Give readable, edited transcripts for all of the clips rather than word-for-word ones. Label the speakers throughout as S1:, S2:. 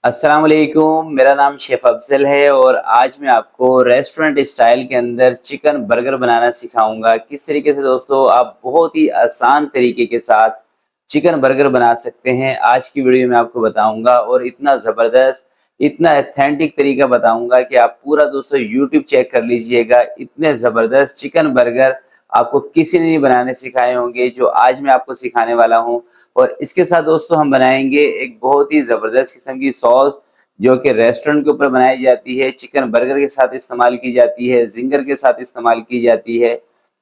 S1: अस्सलाम वालेकुम। मेरा नाम शेफ़ अफ़ज़ल है और आज मैं आपको रेस्टोरेंट स्टाइल के अंदर चिकन बर्गर बनाना सिखाऊंगा। किस तरीके से दोस्तों आप बहुत ही आसान तरीके के साथ चिकन बर्गर बना सकते हैं, आज की वीडियो में आपको बताऊंगा। और इतना ज़बरदस्त, इतना ऑथेंटिक तरीका बताऊंगा कि आप पूरा दोस्तों यूट्यूब चेक कर लीजिएगा। इतने ज़बरदस्त चिकन बर्गर आपको किसी ने नहीं बनाने सिखाए होंगे जो आज मैं आपको सिखाने वाला हूँ। और इसके साथ दोस्तों हम बनाएंगे एक बहुत ही ज़बरदस्त किस्म की सॉस जो कि रेस्टोरेंट के ऊपर बनाई जाती है, चिकन बर्गर के साथ इस्तेमाल की जाती है, ज़िंगर के साथ इस्तेमाल की जाती है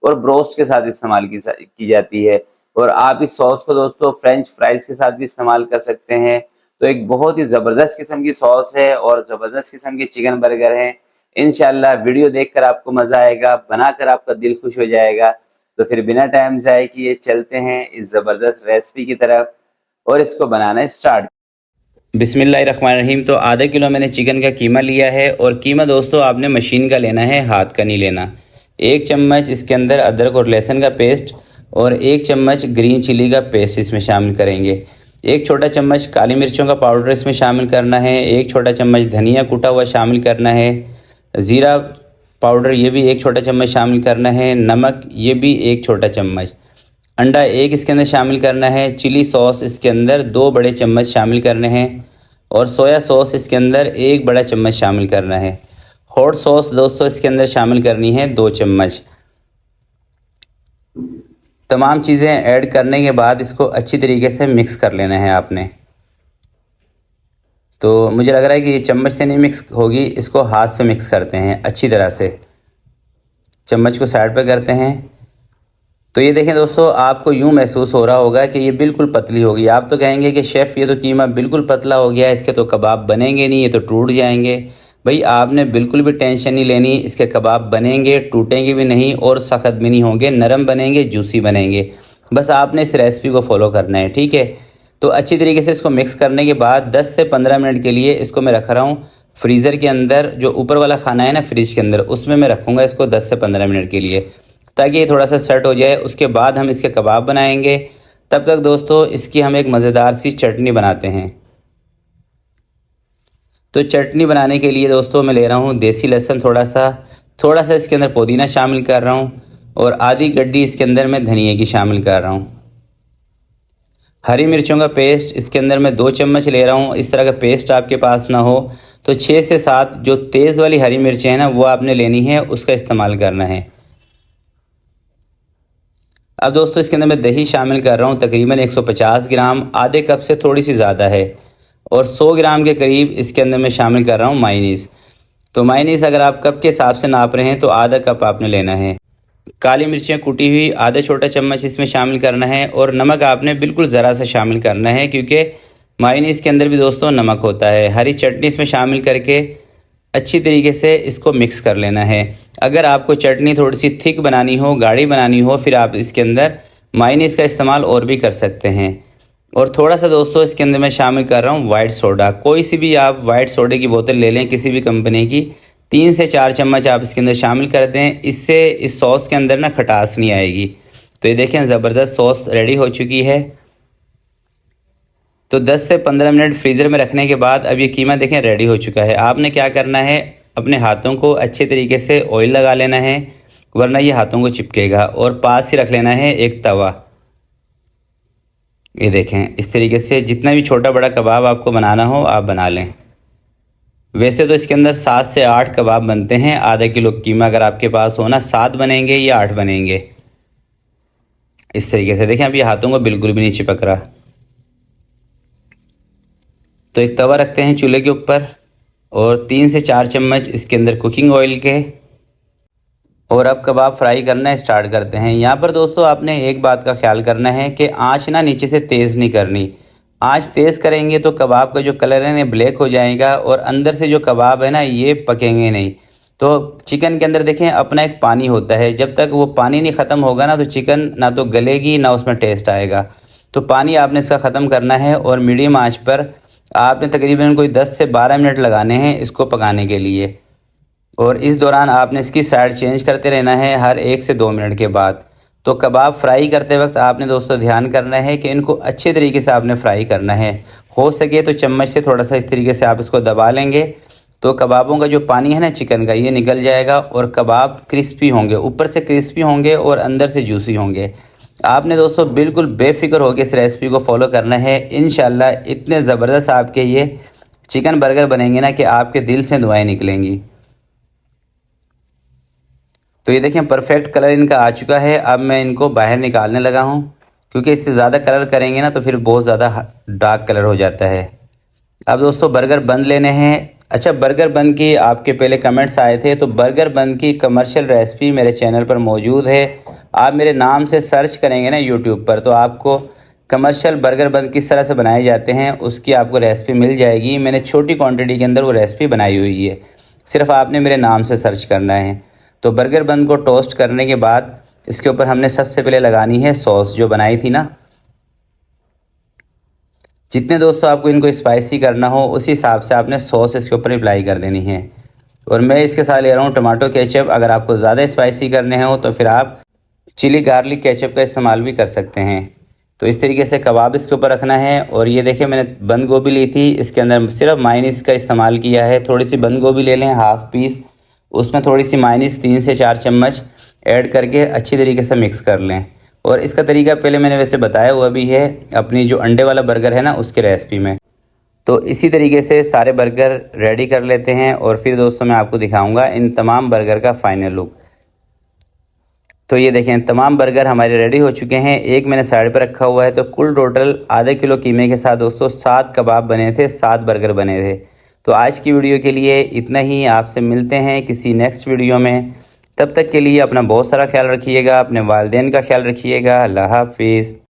S1: और ब्रोस्ट के साथ इस्तेमाल की जाती है। और आप इस सॉस को दोस्तों फ्रेंच फ्राइज़ के साथ भी इस्तेमाल कर सकते हैं। तो एक बहुत ही ज़बरदस्त किस्म की सॉस है और ज़बरदस्त किस्म के चिकन बर्गर हैं। इंशाल्लाह वीडियो देखकर आपको मज़ा आएगा, बनाकर आपका दिल खुश हो जाएगा। तो फिर बिना टाइम ज़ाय किए चलते हैं इस ज़बरदस्त रेसिपी की तरफ और इसको बनाना स्टार्ट। बिस्मिल्लाहिर्रहमानिर्रहीम। तो आधा किलो मैंने चिकन का कीमा लिया है और कीमा दोस्तों आपने मशीन का लेना है, हाथ का नहीं लेना। 1 चम्मच इसके अंदर अदरक और लहसुन का पेस्ट और 1 चम्मच ग्रीन चिली का पेस्ट इसमें शामिल करेंगे। 1 छोटा चम्मच काली मिर्चों का पाउडर इसमें शामिल करना है। 1 छोटा चम्मच धनिया कूटा हुआ शामिल करना है। ज़ीरा पाउडर ये भी 1 छोटा चम्मच शामिल करना है। नमक ये भी 1 छोटा चम्मच। अंडा 1 इसके अंदर शामिल करना है। चिली सॉस इसके अंदर 2 बड़े चम्मच शामिल करने हैं और सोया सॉस इसके अंदर 1 बड़ा चम्मच शामिल करना है। हॉट सॉस दोस्तों इसके अंदर शामिल करनी है 2 चम्मच। तमाम चीज़ें ऐड करने के बाद इसको अच्छी तरीके से मिक्स कर लेना है आपने। तो मुझे लग रहा है कि ये चम्मच से नहीं मिक्स होगी, इसको हाथ से मिक्स करते हैं अच्छी तरह से। चम्मच को साइड पे करते हैं। तो ये देखें दोस्तों, आपको यूँ महसूस हो रहा होगा कि ये बिल्कुल पतली होगी। आप तो कहेंगे कि शेफ़ ये तो कीमा बिल्कुल पतला हो गया है, इसके तो कबाब बनेंगे नहीं, ये तो टूट जाएंगे। भाई आपने बिल्कुल भी टेंशन नहीं लेनी, इसके कबाब बनेंगे, टूटेंगे भी नहीं और सख्त भी नहीं होंगे, नरम बनेंगे, जूसी बनेंगे। बस आपने इस रेसिपी को फॉलो करना है, ठीक है। तो अच्छी तरीके से इसको मिक्स करने के बाद 10 से 15 मिनट के लिए इसको मैं रख रहा हूँ फ्रीज़र के अंदर। जो ऊपर वाला खाना है ना फ्रिज के अंदर, उसमें मैं रखूँगा इसको 10 से 15 मिनट के लिए, ताकि ये थोड़ा सा सेट हो जाए। उसके बाद हम इसके कबाब बनाएंगे। तब तक दोस्तों इसकी हम एक मज़ेदार सी चटनी बनाते हैं। तो चटनी बनाने के लिए दोस्तों मैं ले रहा हूँ देसी लहसुन थोड़ा सा इसके अंदर पुदीना शामिल कर रहा हूँ और आधी गड्डी इसके अंदर मैं धनिए की शामिल कर रहा हूँ। हरी मिर्चों का पेस्ट इसके अंदर मैं 2 चम्मच ले रहा हूँ। इस तरह का पेस्ट आपके पास ना हो तो 6 से 7 जो तेज़ वाली हरी मिर्चें हैं ना, वो आपने लेनी है, उसका इस्तेमाल करना है। अब दोस्तों इसके अंदर मैं दही शामिल कर रहा हूँ, तकरीबन 150 ग्राम, आधे कप से थोड़ी सी ज़्यादा है। और 100 ग्राम के करीब इसके अंदर मैं शामिल कर रहा हूँ मायोनीज़। तो मायोनीज़ अगर आप कप के हिसाब से नाप रहे हैं तो आधा कप आपने लेना है। काली मिर्चें कुटी हुई आधा छोटा चम्मच इसमें शामिल करना है और नमक आपने बिल्कुल ज़रा सा शामिल करना है, क्योंकि मायोनीज़ के अंदर भी दोस्तों नमक होता है। हरी चटनी इसमें शामिल करके अच्छी तरीके से इसको मिक्स कर लेना है। अगर आपको चटनी थोड़ी सी थिक बनानी हो, गाढ़ी बनानी हो, फिर आप इसके अंदर मायोनीज़ का इस्तेमाल और भी कर सकते हैं। और थोड़ा सा दोस्तों इसके अंदर मैं शामिल कर रहा हूँ वाइट सोडा। कोई सी भी आप वाइट सोडे की बोतल ले लें किसी भी कंपनी की, 3 से 4 चम्मच आप इसके अंदर शामिल कर दें। इससे इस सॉस के अंदर ना खटास नहीं आएगी। तो ये देखें ज़बरदस्त सॉस रेडी हो चुकी है। तो 10 से 15 मिनट फ्रीज़र में रखने के बाद अब ये कीमा देखें रेडी हो चुका है। आपने क्या करना है, अपने हाथों को अच्छे तरीके से ऑयल लगा लेना है, वरना ये हाथों को चिपकेगा। और पास ही रख लेना है एक तवा। ये देखें इस तरीके से जितना भी छोटा बड़ा कबाब आपको बनाना हो आप बना लें। वैसे तो इसके अंदर 7 से 8 कबाब बनते हैं। आधा किलो कीमा अगर आपके पास हो ना, 7 बनेंगे या 8 बनेंगे। इस तरीके से देखें, अब ये हाथों को बिल्कुल भी नहीं चिपक रहा। तो एक तवा रखते हैं चूल्हे के ऊपर और 3 से 4 चम्मच इसके अंदर कुकिंग ऑयल के, और अब कबाब फ्राई करना स्टार्ट करते हैं। यहाँ पर दोस्तों आपने एक बात का ख्याल करना है कि आँच ना नीचे से तेज़ नहीं करनी। आँच तेज़ करेंगे तो कबाब का जो कलर है ना ब्लैक हो जाएगा और अंदर से जो कबाब है ना ये पकेंगे नहीं। तो चिकन के अंदर देखें अपना एक पानी होता है, जब तक वो पानी नहीं ख़त्म होगा ना तो चिकन ना तो गलेगी ना उसमें टेस्ट आएगा। तो पानी आपने इसका ख़त्म करना है और मीडियम आँच पर आपने तकरीबन कोई 10 से 12 मिनट लगाने हैं इसको पकाने के लिए। और इस दौरान आपने इसकी साइड चेंज करते रहना है हर 1 से 2 मिनट के बाद। तो कबाब फ्राई करते वक्त आपने दोस्तों ध्यान करना है कि इनको अच्छे तरीके से आपने फ्राई करना है। हो सके तो चम्मच से थोड़ा सा इस तरीके से आप इसको दबा लेंगे तो कबाबों का जो पानी है ना चिकन का, ये निकल जाएगा और कबाब क्रिस्पी होंगे, ऊपर से क्रिस्पी होंगे और अंदर से जूसी होंगे। आपने दोस्तों बिल्कुल बेफिक्र होकर इस रेसिपी को फॉलो करना है। इंशाल्लाह इतने ज़बरदस्त आपके ये चिकन बर्गर बनेंगे ना कि आपके दिल से दुआएं निकलेंगी। तो ये देखें परफेक्ट कलर इनका आ चुका है। अब मैं इनको बाहर निकालने लगा हूँ, क्योंकि इससे ज़्यादा कलर करेंगे ना तो फिर बहुत ज़्यादा डार्क कलर हो जाता है। अब दोस्तों बर्गर बन लेने हैं। अच्छा, बर्गर बन की आपके पहले कमेंट्स आए थे, तो बर्गर बन की कमर्शियल रेसिपी मेरे चैनल पर मौजूद है। आप मेरे नाम से सर्च करेंगे ना यूट्यूब पर तो आपको कमर्शियल बर्गर बन किस तरह से बनाए जाते हैं उसकी आपको रेसिपी मिल जाएगी। मैंने छोटी क्वांटिटी के अंदर वो रेसिपी बनाई हुई है, सिर्फ आपने मेरे नाम से सर्च करना है। तो बर्गर बन को टोस्ट करने के बाद इसके ऊपर हमने सबसे पहले लगानी है सॉस जो बनाई थी ना। जितने दोस्तों आपको इनको स्पाइसी करना हो उसी हिसाब से आपने सॉस इसके ऊपर अप्लाई कर देनी है। और मैं इसके साथ ले रहा हूँ टमाटो केचप। अगर आपको ज़्यादा स्पाइसी करने हो तो फिर आप चिली गार्लिक केचप का इस्तेमाल भी कर सकते हैं। तो इस तरीके से कबाब इसके ऊपर रखना है। और ये देखिए मैंने बंद गोभी ली थी, इसके अंदर सिर्फ माइनीस का इस्तेमाल किया है। थोड़ी सी बंद गोभी ले लें हाफ पीस, उसमें थोड़ी सी माइनीस 3 से 4 चम्मच ऐड करके अच्छी तरीके से मिक्स कर लें। और इसका तरीका पहले मैंने वैसे बताया हुआ भी है अपनी जो अंडे वाला बर्गर है ना उसकी रेसिपी में। तो इसी तरीके से सारे बर्गर रेडी कर लेते हैं और फिर दोस्तों मैं आपको दिखाऊंगा इन तमाम बर्गर का फाइनल लुक। तो ये देखें तमाम बर्गर हमारे रेडी हो चुके हैं। एक मैंने साइड पर रखा हुआ है। तो कुल टोटल आधे किलो कीमे के साथ दोस्तों 7 कबाब बने थे, 7 बर्गर बने थे। तो आज की वीडियो के लिए इतना ही। आपसे मिलते हैं किसी नेक्स्ट वीडियो में। तब तक के लिए अपना बहुत सारा ख्याल रखिएगा, अपने वालिदैन का ख्याल रखिएगा। अल्लाह हाफिज़।